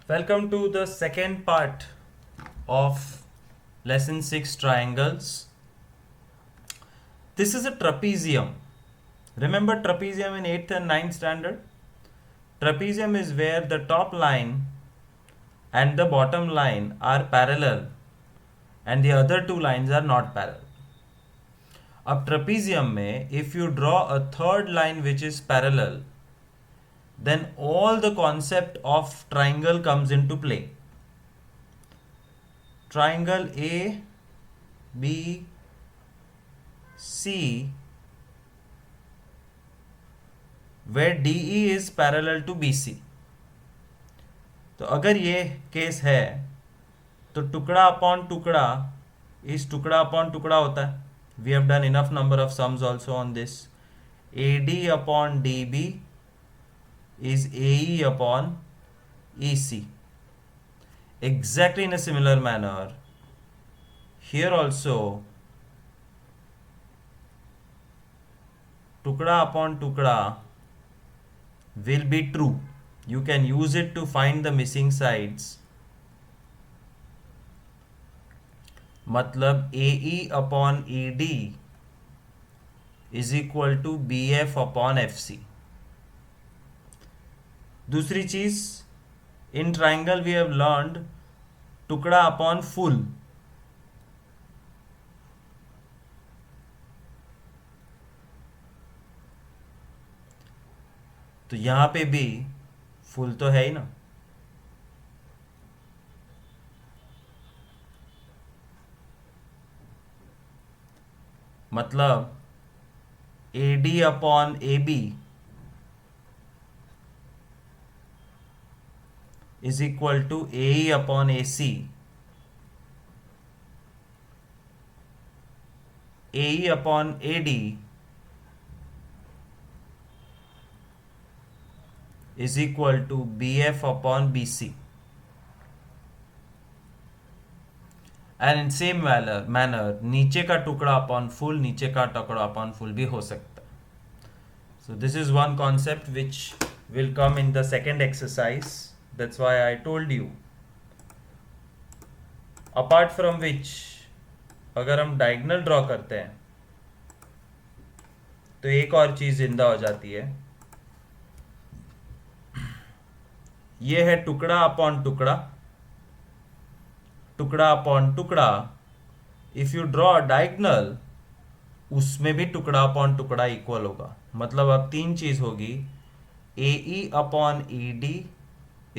Welcome to the second part of lesson 6 triangles. This is a trapezium. Remember trapezium in 8th and 9th standard? Trapezium is where the top line and the bottom line are parallel and the other two lines are not parallel. अब trapezium में if you draw a third line which is parallel, then all the concept of triangle comes into play. Triangle A, B, C, where DE is parallel to BC. तो अगर ये case है तो टुकड़ा upon टुकड़ा इस टुकड़ा अपॉन टुकड़ा होता है. We have done enough number of sums also on this. AD upon DB is AE upon EC. Exactly in a similar manner, here also tukda upon tukda will be true. You can use it to find the missing sides. मतलब AE upon ED is equal to BF upon FC. दूसरी चीज, in triangle we have learned टुकड़ा upon full. तो यहां पे भी full तो है ही ना. मतलब AD upon AB is equal to AE upon AC. AE upon AD is equal to BF upon BC. And in same manner नीचे का टुकड़ा upon full, नीचे का टुकड़ा upon full भी हो सकता है. So this is one concept which will come in the second exercise. That's why I told you. Apart from which, अगर हम डायगोनल ड्रॉ करते हैं तो एक और चीज जिंदा हो जाती है. ये है टुकड़ा अपॉन टुकड़ा, टुकड़ा अपॉन टुकड़ा. इफ यू ड्रॉ डायगोनल, उसमें भी टुकड़ा अपॉन टुकड़ा इक्वल होगा. मतलब अब तीन चीज होगी. AE upon ED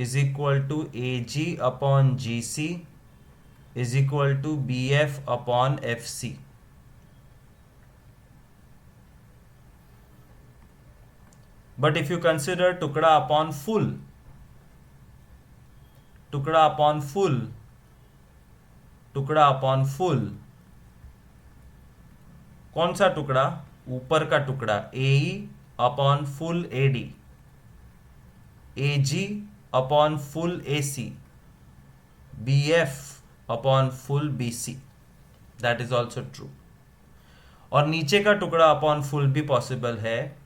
is equal to AG upon GC is equal to BF upon FC. But if you consider टुकड़ा upon full, टुकड़ा upon full, टुकड़ा upon full, कौन सा टुकड़ा? ऊपर का टुकड़ा AE upon full AD, AG upon full AC, BF upon full BC. That is also true. और नीचे का टुकड़ा अपॉन फुल भी पॉसिबल है.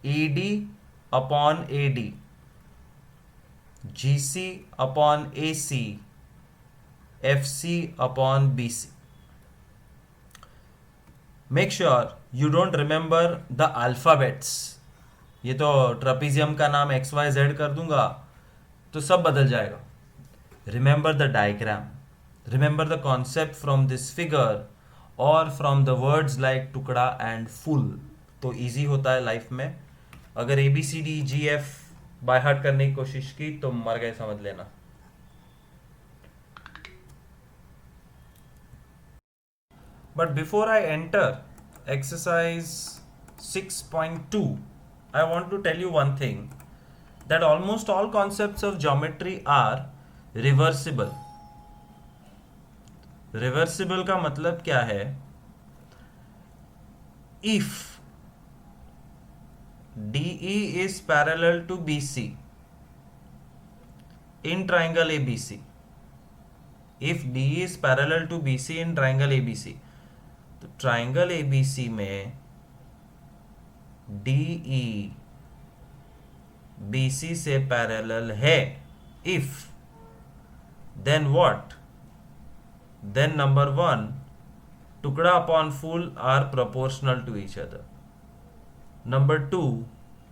ED upon AD, GC upon AC, FC upon BC. Make sure you don't remember the alphabets. ये तो trapezium का नाम XYZ कर दूंगा तो सब बदल जाएगा. Remember the diagram, remember the concept from this figure और फ्रॉम द वर्ड्स लाइक टुकड़ा एंड फुल. तो इजी होता है लाइफ में. अगर ABCDGF बाय हार्ट करने की कोशिश की तो मर गए, समझ लेना. But before I enter exercise 6.2, I want to tell you one thing, that almost all concepts of geometry are reversible. Reversible का मतलब क्या है? If DE is parallel to BC in triangle ABC, if DE is parallel to BC in triangle ABC, तो triangle ABC में DE BC से parallel है. If then what? Then number 1, tukda upon full are proportional to each other. Number 2,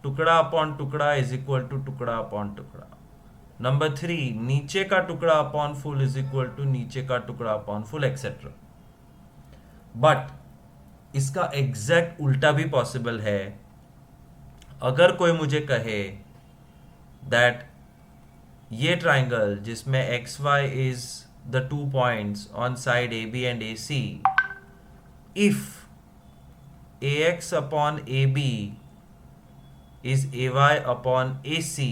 टुकड़ा upon टुकड़ा is equal to टुकड़ा upon टुकड़ा. Number 3, नीचे का टुकड़ा upon full is equal to नीचे का टुकड़ा अपॉन फुल एक्सेट्रा. बट इसका एग्जैक्ट उल्टा भी पॉसिबल है. अगर कोई मुझे कहे दैट ये ट्राइंगल जिसमें X Y is the 2 points on side A B and A C, if ax upon ab is ay upon ac,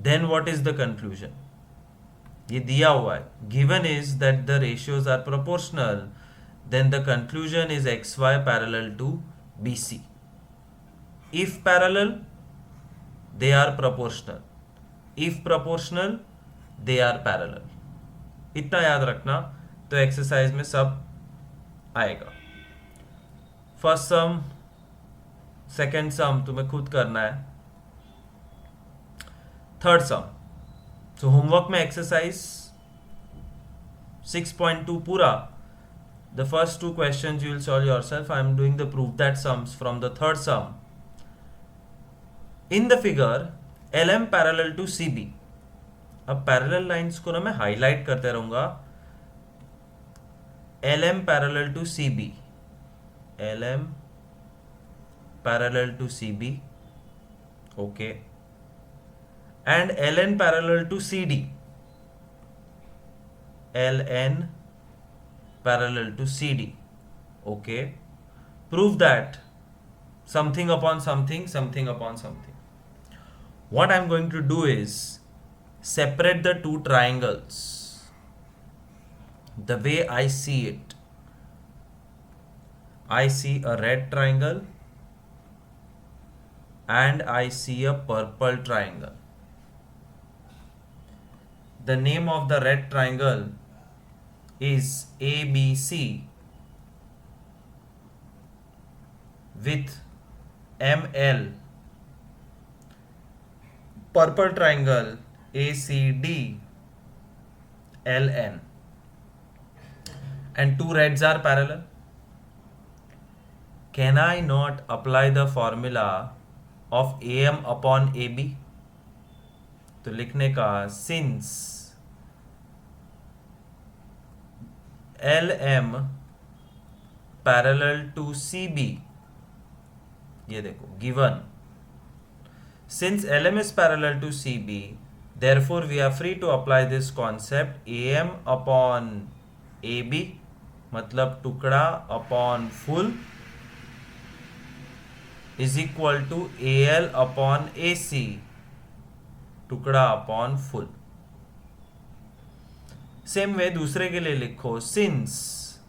then what is the conclusion? ये दिया हुआ है. Given is that the ratios are proportional, then the conclusion is xy parallel to bc. If parallel, they are proportional. If proportional, they are parallel. इतना याद रखना, तो exercise में सब आएगा. फर्स्ट सम, सेकेंड सम तुम्हें खुद करना है. थर्ड सम, सो होमवर्क में एक्सरसाइज 6.2 पूरा. The first 2 questions you will solve yourself. I am doing the proof that sums from the third sum. In the figure LM parallel to CB. अब parallel lines को ना मैं highlight करते रहूंगा. LM parallel to CB, LM parallel to CB, okay, and LN parallel to CD, LN parallel to CD, okay. Prove that something upon something, something upon something. What I'm going to do is separate the 2 triangles the way I see it. I see a red triangle and I see a purple triangle. The name of the red triangle is ABC with ML. Purple triangle ACD LN. And 2 reds are parallel. Can I not apply the formula of AM upon AB? तो लिखने का, since LM parallel to CB, ये देखो given, since LM is parallel to CB, therefore we are free to apply this concept AM upon AB, मतलब टुकड़ा upon full is equal to AL upon AC, टुकड़ा upon full. Same way दूसरे के लिए लिखो, since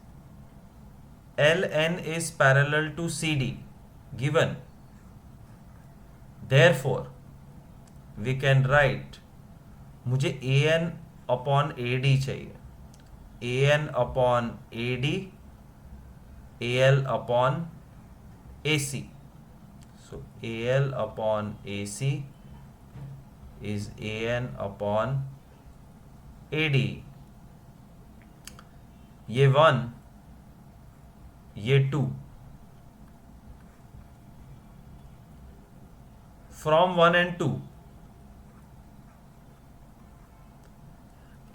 LN is parallel to CD given, therefore we can write, मुझे AN upon AD चाहिए, AN upon AD, AL upon AC. So AL upon AC is AN upon AD. ये 1, ये 2. From 1 and 2,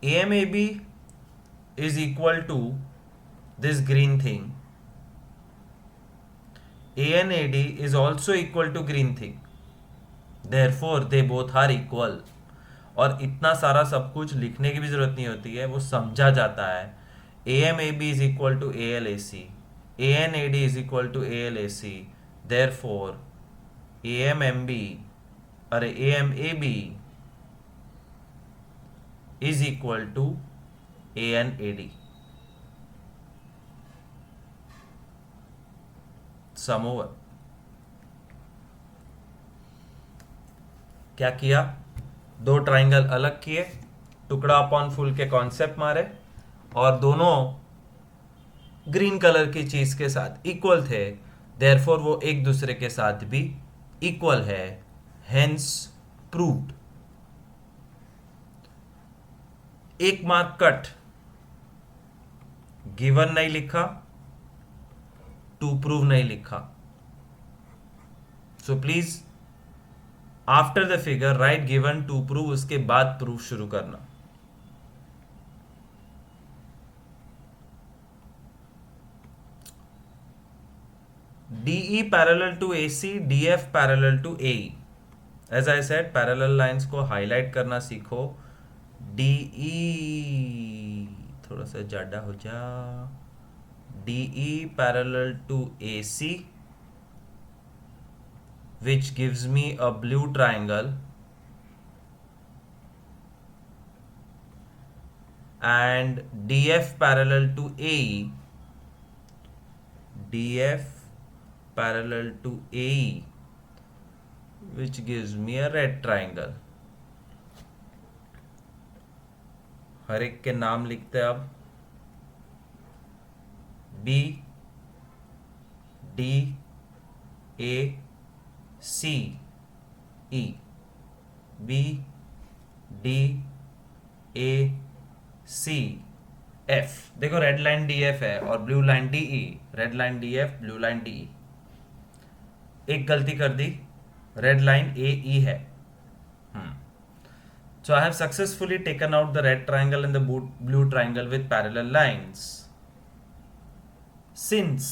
AMAB is equal to this green thing. ANAD is also equal to green thing. Therefore they both are equal. और इतना सारा सब कुछ लिखने की भी जरूरत नहीं होती है, वो समझा जाता है. AMAB is equal to ALAC, ANAD is equal to ALAC. Therefore AMAB is equal to ANAD. Sum over. क्या किया? 2 ट्राइंगल अलग किए, टुकड़ा अपॉन फुल के कॉन्सेप्ट मारे, और दोनों ग्रीन कलर की चीज के साथ इक्वल थे. देयरफॉर वो एक दूसरे के साथ भी इक्वल है. Hence proved. एक मार्क कट, गिवन नहीं लिखा, टू प्रूव नहीं लिखा. So please after the figure write given to prove, उसके बाद प्रूफ शुरू करना. DE parallel to AC, DF parallel to AE. As I said parallel lines को हाईलाइट करना सीखो. DE थोड़ा सा ज्यादा हो जा. DE parallel to AC which gives me a blue triangle, and DF parallel to AE, DF parallel to AE which gives me a red triangle. हर एक के नाम लिखते हैं अब. B D A C E, B D A C F. देखो red line DF है और blue line DE. Red line DF, blue line DE. एक गलती कर दी, रेड लाइन AE है. So I have successfully taken out the red triangle and the blue triangle with parallel lines. Since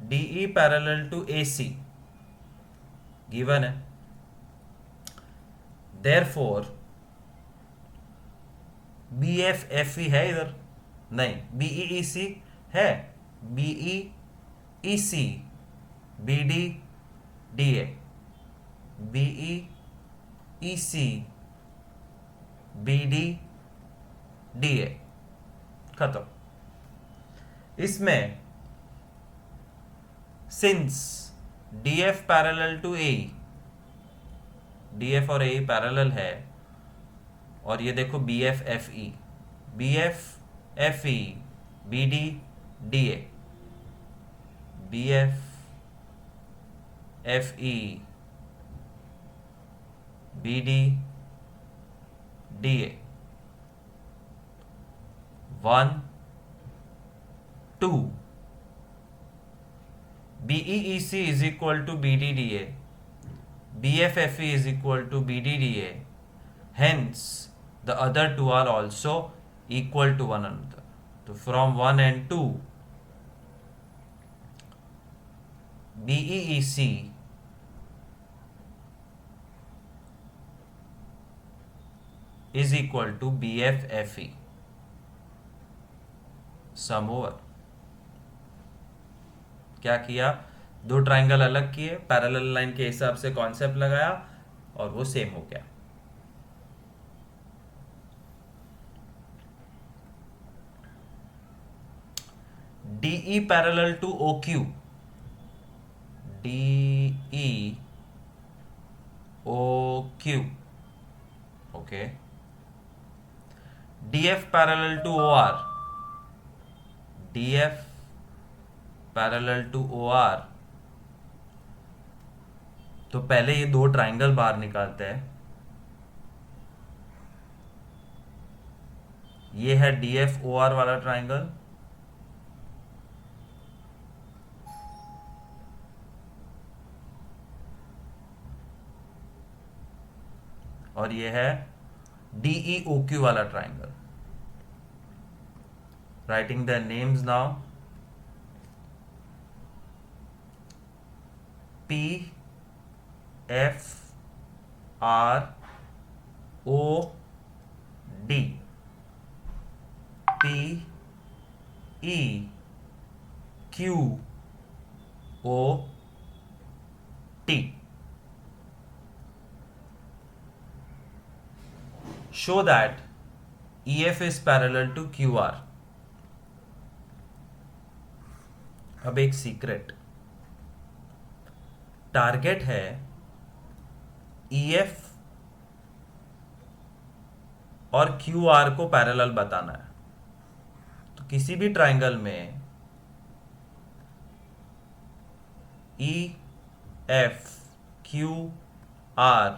DE parallel to AC given है, therefore BFFE है इधर नहीं, BEEC है, BEEC BD DA, BEEC BD DA. खत्म. इसमें since DF parallel to AE, DF और AE parallel है, और ये देखो BFFE, BFFE BD DA, BFFE BD DA. 1 2. BEEC is equal to BDDA, BFFE is equal to BDDA. Hence, the other two are also equal to one another. So from 1 and 2, BEEC is equal to BFFE. Sum over. क्या किया, दो triangle अलग किए, parallel line के हिसाब से concept लगाया और वो सेम हो गया. DE parallel to OQ, DE OQ, okay. DF parallel to OR, DF parallel to OR. तो पहले ये दो ट्राइंगल बाहर निकालते हैं. ये है DF OR वाला ट्राइंगल, और ये है DE OQ वाला triangle. Writing the names now. P F R O D, P E Q O T. Show that EF is parallel to QR. अब एक सीक्रेट, टारगेट है EF और QR को पैरेलल बताना है. तो किसी भी ट्राइंगल में EF QR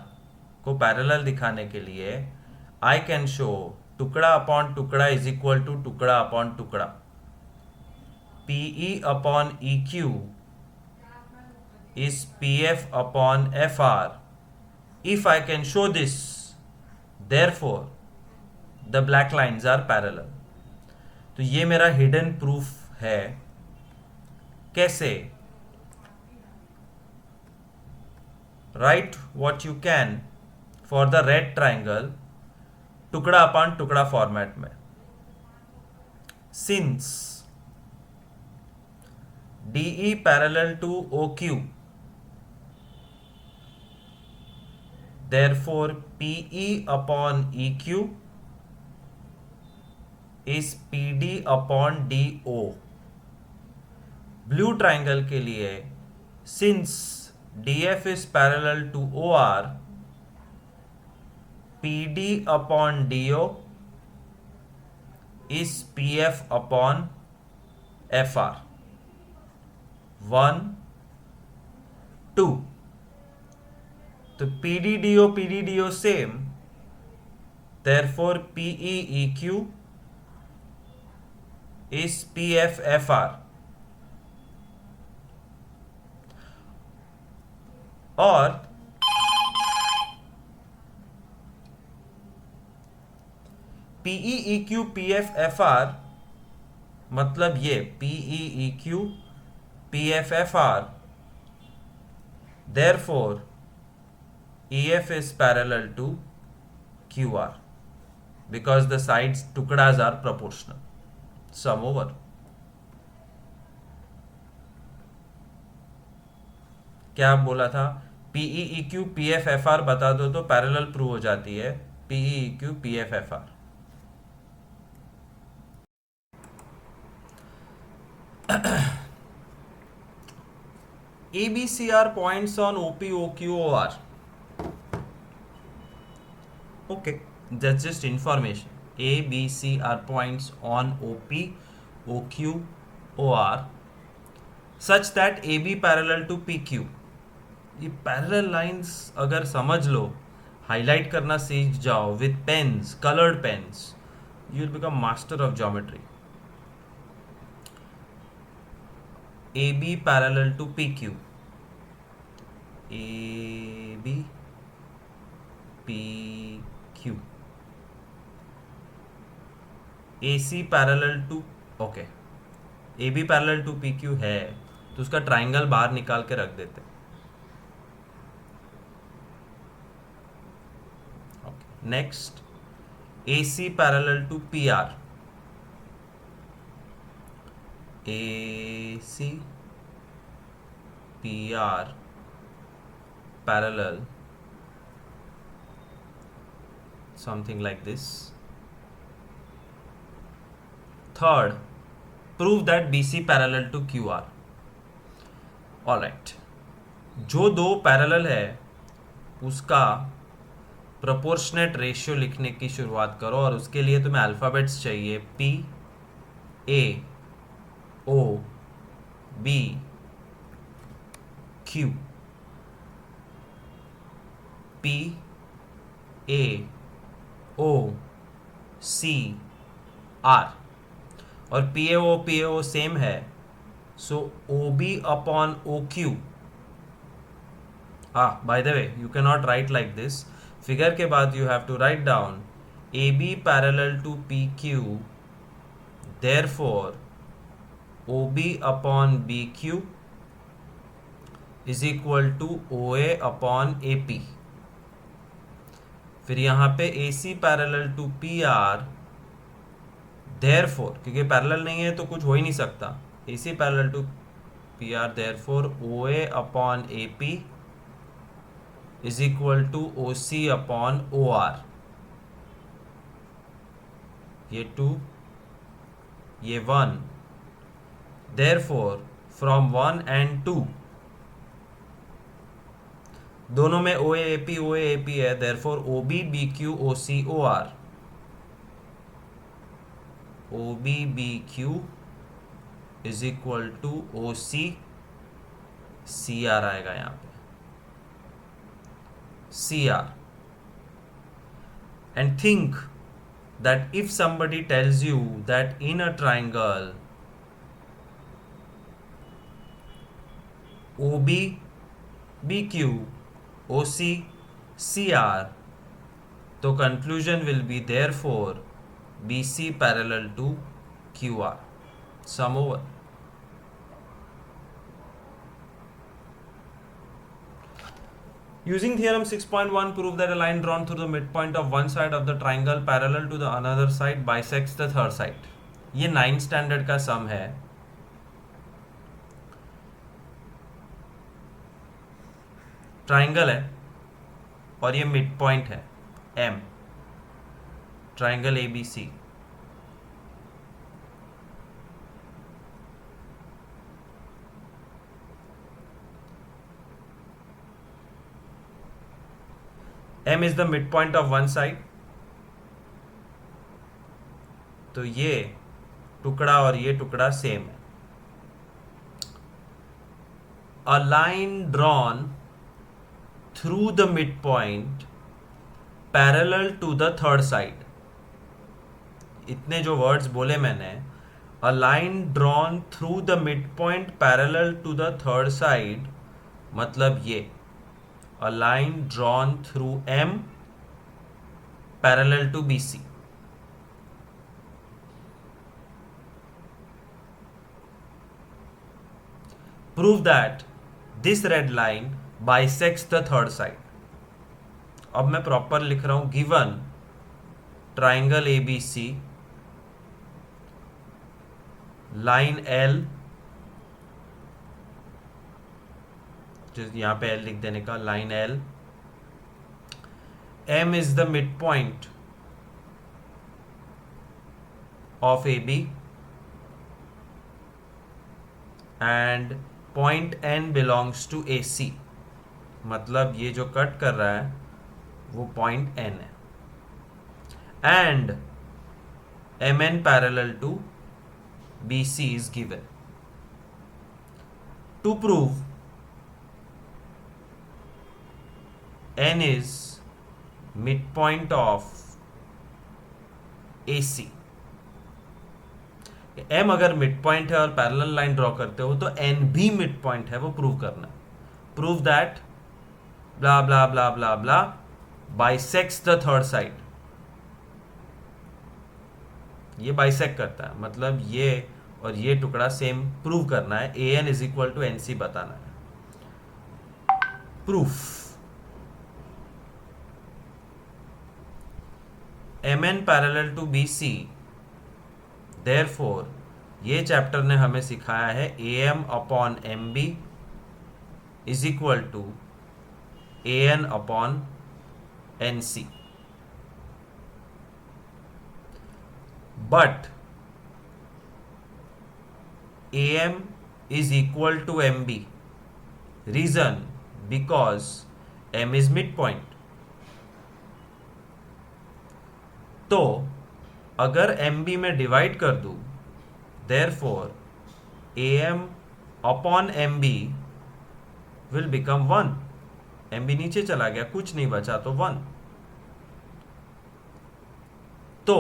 को पैरेलल दिखाने के लिए I can show टुकड़ा अपॉन टुकड़ा इज इक्वल टू टुकड़ा अपॉन टुकड़ा. PE upon EQ is PF upon FR. If I can show this, therefore the black lines are parallel. तो ये मेरा हिडन प्रूफ है. कैसे? Write what you can for the red triangle टुकड़ा upon टुकड़ा format में. Since DE parallel to OQ, therefore PE upon EQ is PD upon DO. Blue triangle के लिए since DF is parallel to OR, PD upon DO is PF upon FR. 1 2. तो PDDO same, therefore PEEQ is PFFR. और PEEQ PFFR मतलब ये PEEQ PFFR, therefore EF is parallel to QR because the sides टुकड़ास are proportional. Sum over. क्या बोला था? PEEQ PFFR बता दो तो पैरेलल प्रूव हो जाती है. PEEQ PFFR. ABC are points on OP, OQ, OR. Okay, that's just information. ABC are points on OP, OQ, OR such that AB parallel to PQ. ये पैरेलल लाइंस अगर समझ लो, हाईलाइट करना सीख जाओ with pens, coloured pens, you will become master of geometry. AB parallel to PQ, AB PQ, AC parallel to, okay, AB parallel to PQ है तो उसका ट्राइंगल बाहर निकाल के रख देते. Next AC parallel to PR, AC PR parallel, something like this. Third, prove that BC parallel to QR. Alright, जो दो पैरेलल है उसका प्रोपोर्शनेट रेशियो लिखने की शुरुआत करो और उसके लिए तुम्हें अल्फ़ाबेट्स चाहिए. P A O B Q, P A O C R, और PAO सेम है, so OB upon OQ. By the way you can not write like this. Figure के बाद you have to write down AB parallel to PQ, therefore OB upon BQ is equal to OA upon AP. फिर यहाँ पे AC parallel to PR, therefore क्योंकि पैरेलल नहीं है तो कुछ हो ही नहीं सकता, AC parallel to PR, therefore OA upon AP is equal to OC upon OR. ये 2, ये 1, देयरफॉर फ्रॉम 1 and 2 दोनों में OAAP है, therefore OB BQ OC OR, OB BQ is equal to OC CR आएगा यहाँ पे, CR. And think that if somebody tells you that in a triangle OB, BQ, OC, CR, तो conclusion will be therefore BC parallel to QR. Sum over. Using theorem 6.1, prove that a line drawn through the midpoint of one side of the triangle parallel to the another side bisects the third side. ये 9th standard का सम है. Triangle है और ये mid point है M, triangle ABC. M is the midpoint of one side. तो ये टुकड़ा और ये टुकड़ा सेम है. A line drawn through the midpoint parallel to the third side. इतने जो वर्ड्स बोले मैंने, a line drawn through the midpoint parallel to the third side, मतलब ये a line drawn through M parallel to BC. Prove that this red line bisects the third side. अब मैं proper लिख रहा हूं. Given triangle ABC, line L, यहां पे L लिख देने का, line L, M is the midpoint of AB and point N belongs to AC. मतलब ये जो कट कर रहा है वो पॉइंट N है. And MN parallel to BC is given. To prove N is midpoint of AC. M अगर midpoint है और पैरेलल लाइन ड्रॉ करते हो तो N भी midpoint है, वो प्रूव करना है. Prove that blah blah blah blah blah bisects the third side. ये बाइसेक्ट करता है, मतलब ये और ये टुकड़ा सेम प्रूव करना है. AN is equal to NC बताना है. Proof MN parallel to BC. Therefore, ये चैप्टर ने हमें सिखाया है AM upon MB is equal to AN upon NC. But AM is equal to MB. Reason, because M is midpoint. तो अगर MB में डिवाइड कर दूं, therefore AM upon MB will become 1. MB नीचे चला गया, कुछ नहीं बचा तो 1. तो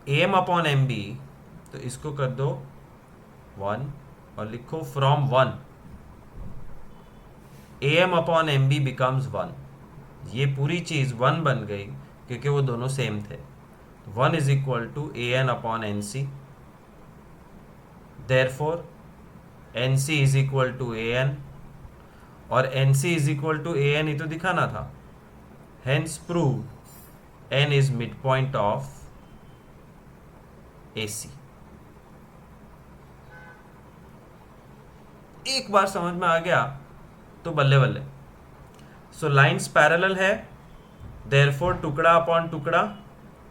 AM अपॉन MB, तो इसको कर दो 1 और लिखो from 1 AM upon MB becomes 1. ये पूरी चीज 1 बन गई क्योंकि वो दोनों सेम थे. 1 is equal to AN upon NC. Therefore NC is equal to AN और NC is equal to AN ही तो दिखाना था. Hence prove N is mid point of AC. एक बार समझ में आ गया तो बल्ले बल्ले. सो लाइंस पैरेलल है, देयरफॉर टुकड़ा अपॉन टुकड़ा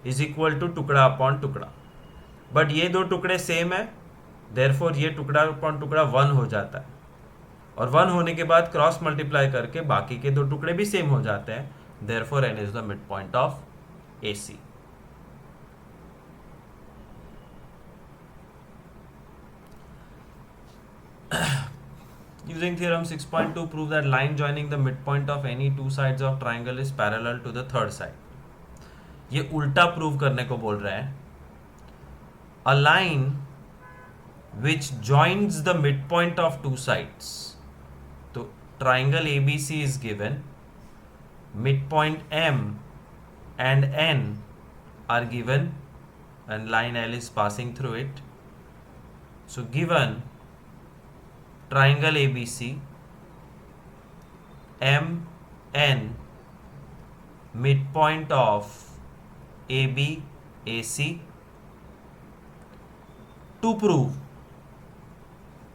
इज इक्वल टू टुकड़ा अपॉन टुकड़ा. बट ये दो टुकड़े सेम है, देयरफॉर ये टुकड़ा अपॉन टुकड़ा 1 हो जाता है. और 1 होने के बाद क्रॉस मल्टीप्लाई करके बाकी के दो टुकड़े भी सेम हो जाते हैं. Therefore N is the mid point of AC. Using theorem 6.2, prove that line joining the midpoint of any two sides of triangle is parallel to the third side. ये उल्टा प्रूव करने को बोल रहे हैं. A line which joins the mid point of two sides. तो triangle ABC is given, mid point M and N are given and line L is passing through it. So given triangle ABC, MN midpoint of AB AC. To prove,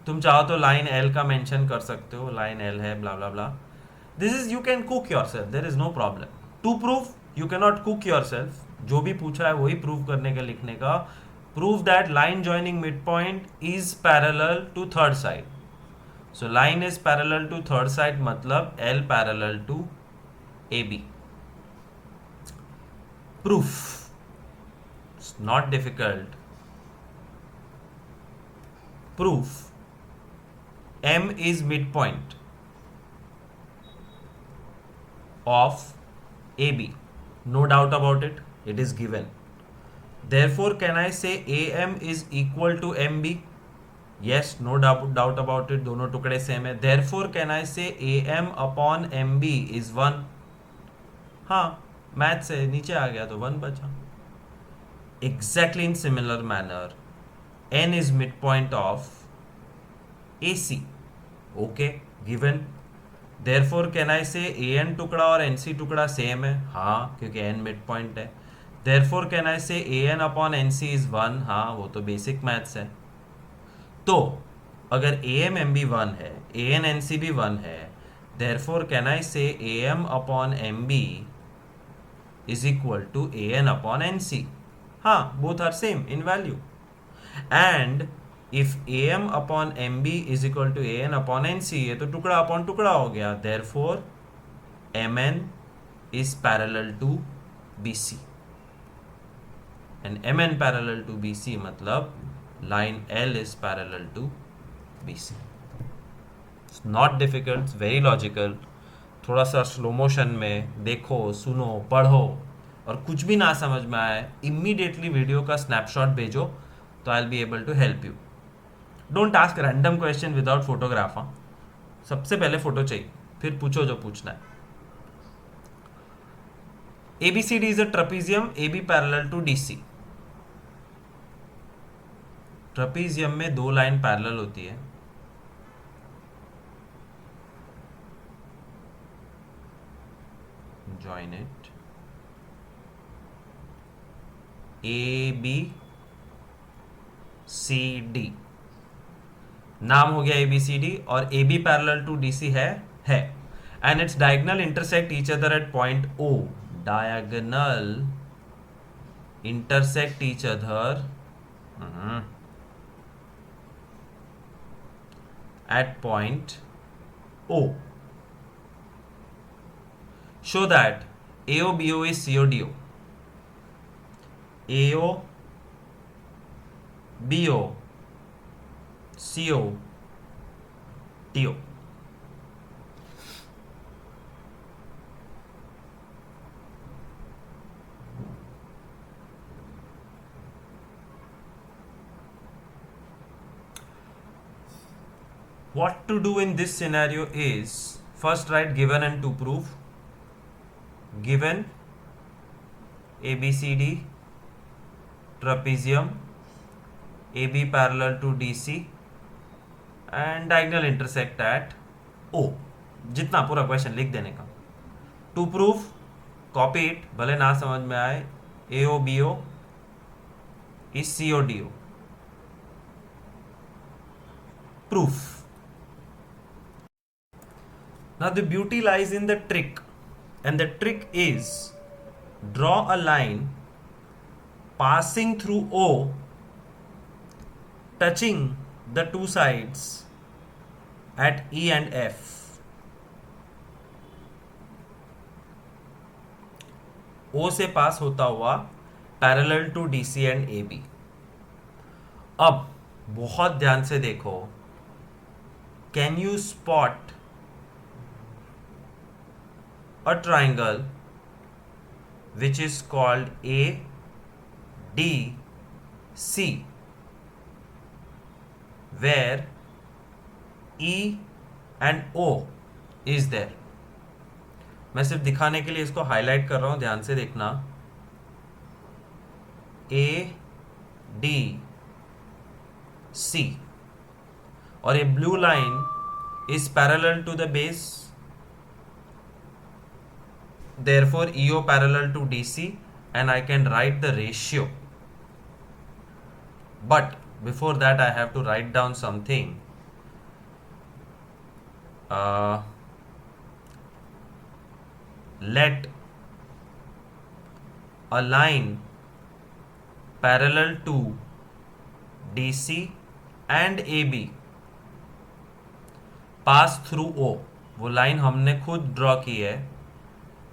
तुम चाहो तो line L का mention कर सकते हो, line L है blah blah blah. This is, you can cook yourself, there is no problem. To prove you can not cook yourself, जो भी पूछा है वही प्रूव करने का लिखने का. Prove that line joining mid point is parallel to third side. So line is parallel to third side, मतलब L parallel to AB. Proof it's not difficult. Proof M is midpoint of AB. No doubt about it. It is given. Therefore, can I say AM is equal to MB? Yes, no doubt about it. दोनों टुकड़े same है. Therefore, can I say AM upon MB is 1? हाँ, math से नीचे आ गया तो 1 बचा. Exactly in similar manner, N is midpoint of AC. Okay, given. Therefore, can I say AN टुकड़ा और NC टुकड़ा सेम है? हाँ, क्योंकि N मिड पॉइंट है. Therefore, can I say AN upon NC is 1? हाँ, वो तो बेसिक मैथ्स है. तो अगर AM MB 1 है, AN NC भी 1 है, therefore can I say AM upon MB is equal to AN upon NC? हाँ, both are same in value. And if AM upon MB is equal to AN upon NC, ये तो टुकड़ा upon टुकड़ा हो गया. Therefore, MN is parallel to BC. And MN parallel to BC मतलब line L is parallel to BC. It's not difficult, it's very logical. थोड़ा सा slow motion में देखो, सुनो, पढ़ो, और कुछ भी ना समझ में आए, इमीडिएटली वीडियो का स्नैपशॉट भेजो, तो I will be able to help you. Don't ask random question without photograph. सबसे पहले फोटो चाहिए, फिर पूछो जो पूछना है. ABCD is a trapezium, AB parallel to DC. Trapezium में दो लाइन पैरेलल होती है. Join it. ABCD नाम हो गया ABCD, और AB पैरेलल टू DC है. And its diagonal intersect each other at point O. Diagonal intersect each other at point O. Show that AOBO is CODO. AOBO CODO. What to do in this scenario is, first write given and to prove. Given ABCD trapezium, AB parallel to DC and diagonal intersect at O. जितना पूरा question लिख देने का. To proof, copy it, भले ना समझ में आए. AOBO is CODO. Proof. Now the beauty lies in the trick, and the trick is draw a line passing through O, touching the two sides at E and F. O से पास होता हुआ parallel to DC and AB. अब बहुत ध्यान से देखो, can you spot a triangle which is called ADC, where E and O is there. मैं सिर्फ दिखाने के लिए इसको हाईलाइट कर रहा हूं, ध्यान से देखना. ADC, और ये blue line is parallel to the base, therefore EO parallel to DC, and I can write the ratio. But before that I have to write down something. Let a line parallel to DC and AB pass through O. वो line हमने खुद draw की है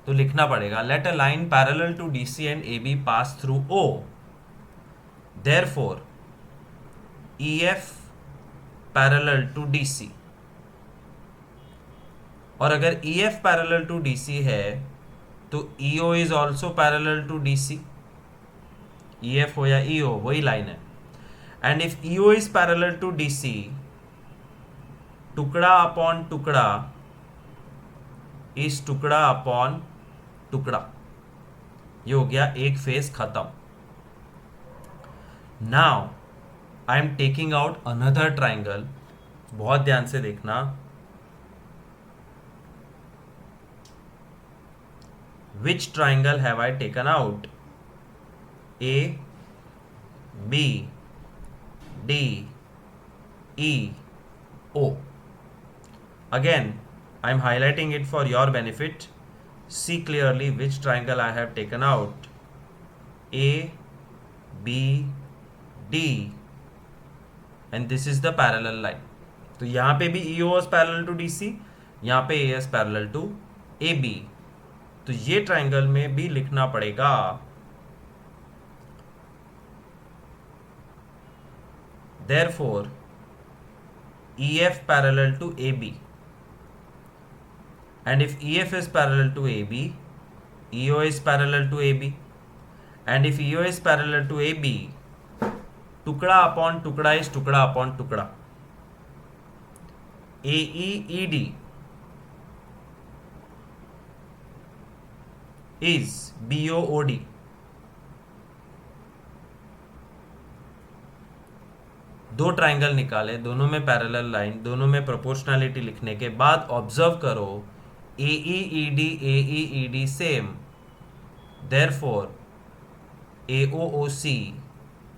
तो लिखना पड़ेगा let a line parallel to DC and AB pass through O. Therefore EF parallel to DC. और अगर EF parallel to DC है तो EO is also parallel to DC. EF हो या EO वही लाइन है. And if EO is parallel to DC, टुकड़ा upon टुकड़ा इस टुकड़ा अपॉन टुकड़ा, ये हो गया एक फेज खत्म. Now I am taking out another triangle. बहुत ध्यान से देखना. Which triangle have I taken out? A, B, D, E, O. Again, I am highlighting it for your benefit. See clearly which triangle I have taken out. A, B, D, and this is the parallel line. तो यहाँ पे भी EO is parallel to DC, यहाँ पे AS parallel to AB. तो ये triangle में भी लिखना पड़ेगा therefore EF parallel to AB, and if EF is parallel to AB, EO is parallel to AB, and if EO is parallel to AB, टुकड़ा upon टुकड़ा इस टुकड़ा अपॉन टुकड़ा. AEED is BOOD. दो ट्राइंगल निकाले, दोनों में पैरेलल लाइन, दोनों में प्रोपोर्शनैलिटी लिखने के बाद ऑब्जर्व करो AEED same. Therefore AOOC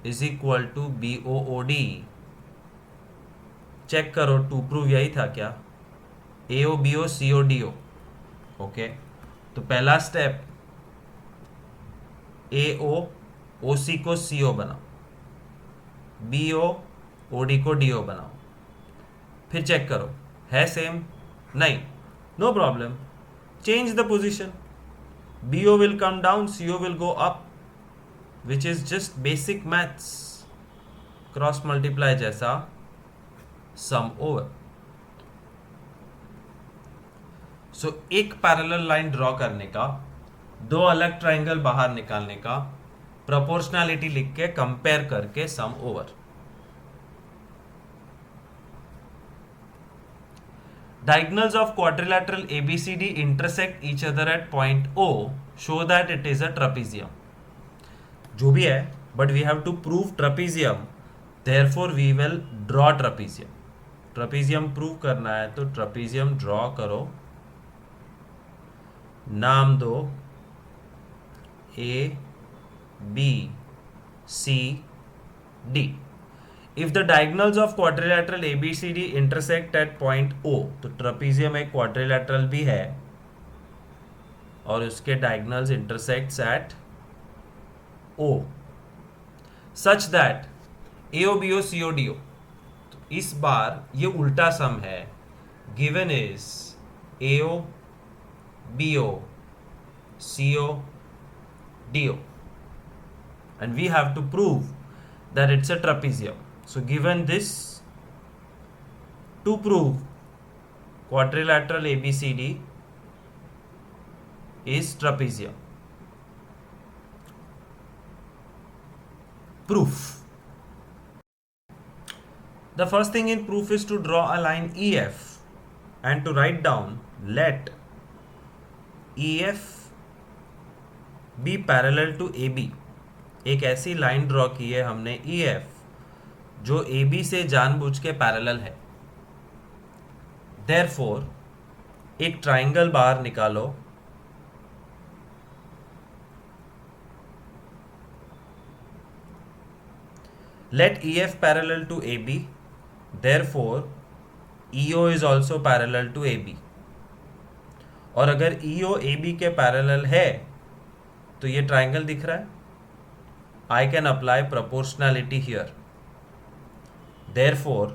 is equal to BOOD. Check करो टू प्रूव यही था क्या? AOBO CODO. ओके, तो पहला स्टेप AOOC को CO बनाओ, BOOD को DO बनाओ. फिर चेक करो है सेम? नहीं, no problem, change the position. BO will come down, CO will go up, which is just basic maths, cross multiply जैसा सम ओवर. सो एक पैरेलल लाइन ड्रॉ करने का, दो अलग ट्राइंगल बाहर निकालने का, प्रोपोर्शनैलिटी लिख के कंपेयर करके सम over. Diagonals of quadrilateral ABCD intersect each other at point O. Show that it is a trapezium. जो भी है, but we have to prove trapezium. Therefore, we will draw trapezium. Trapezium prove करना है तो trapezium draw करो. नाम दो A, B, C, D. If the diagonals of quadrilateral ABCD intersect at point O, तो ट्रेपेजियम एक क्वाड्रिलेटरल भी है और उसके diagonals intersects at O such that AOBO CODO. तो इस बार ये उल्टा सम है. Given is AO BO CO DO, and we have to prove that it's a trapezium. So given this, to prove quadrilateral ABCD is trapezium, proof. The first thing in proof is to draw a line EF and to write down let EF be parallel to AB. एक ऐसी line draw की है हमने EF जो AB से जानबूझ के parallel है. Therefore, एक ट्राइंगल बार निकालो. Let EF parallel to AB. Therefore, EO is also parallel to AB. और अगर EO AB के पैरेलल है तो ये ट्राइंगल दिख रहा है. I can apply proportionality here. Therefore,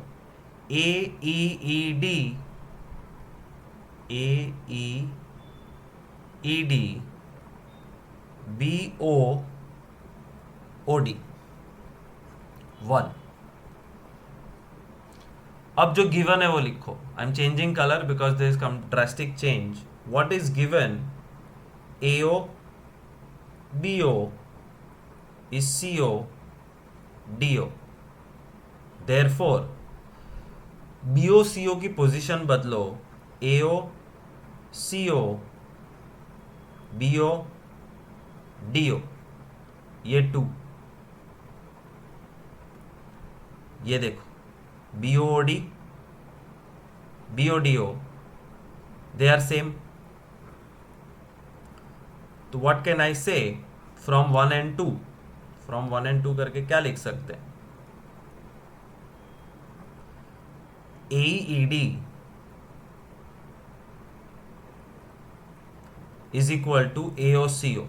AEED BOOD 1. अब जो गिवन है वो लिखो. I am changing colour because there is come drastic change. What is given? AO BO is CO DO. Therefore, BO CO की position बदलो. AO CO BO DO. ये 2. ये देखो BOD BODO they are same. तो what can I say from 1 and 2? From 1 and 2 करके क्या लिख सकते हैं? AED is equal to AOCO.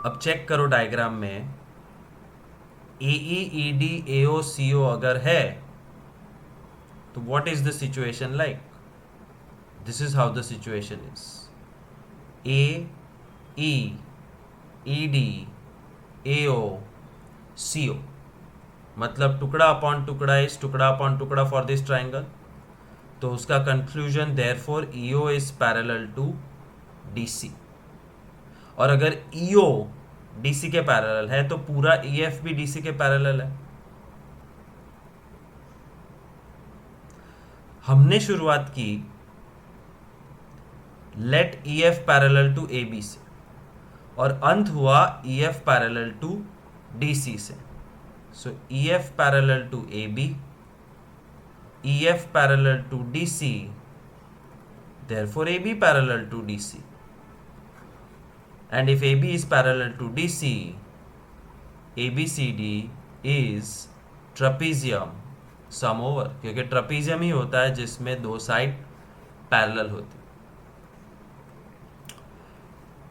अब चेक करो डायग्राम में. AEED AOCO अगर है तो what is the situation like? This is how the situation is. AEED AO CO मतलब टुकड़ा अपॉन टुकड़ा इज टुकड़ा अपॉन टुकड़ा फॉर दिस ट्राइंगल. तो उसका conclusion therefore EO is parallel to DC. और अगर EO DC के पैरेलल है तो पूरा EF भी DC के पैरेलल है. हमने शुरुआत की let EF parallel to AB से और अंत हुआ EF पैरेलल टू DC से. So EF parallel to AB, EF parallel to DC, therefore AB parallel to DC. And if AB is parallel to DC, ABCD is trapezium sum over. क्योंकि trapezium ही होता है जिसमें दो side parallel होती.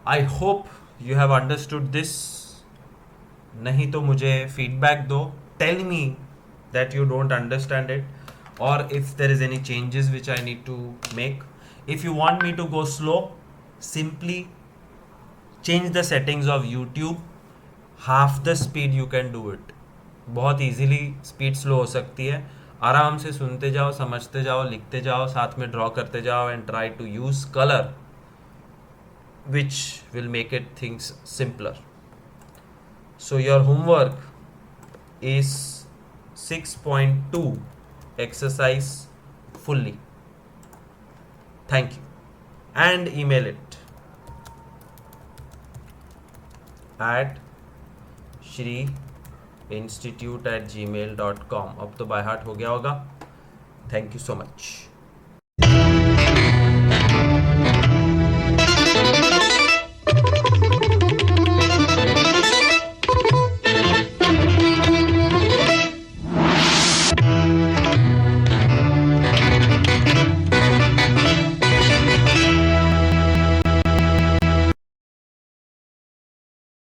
I hope you have understood this. नहीं तो मुझे फीडबैक दो. Tell me that you don't understand it और if there is any changes which I need to make. If you want me to go slow, simply change the settings of YouTube. half the speed you can do it. बहुत easily speed slow हो सकती है. आराम से सुनते जाओ, समझते जाओ, लिखते जाओ, साथ में ड्रॉ करते जाओ and try to use color which will make it things simpler. So your homework is 6.2 exercise fully. Thank you and email it at shriinstitute@gmail.com. अब तो बाय हार्ट हो गया होगा. Thank you so much.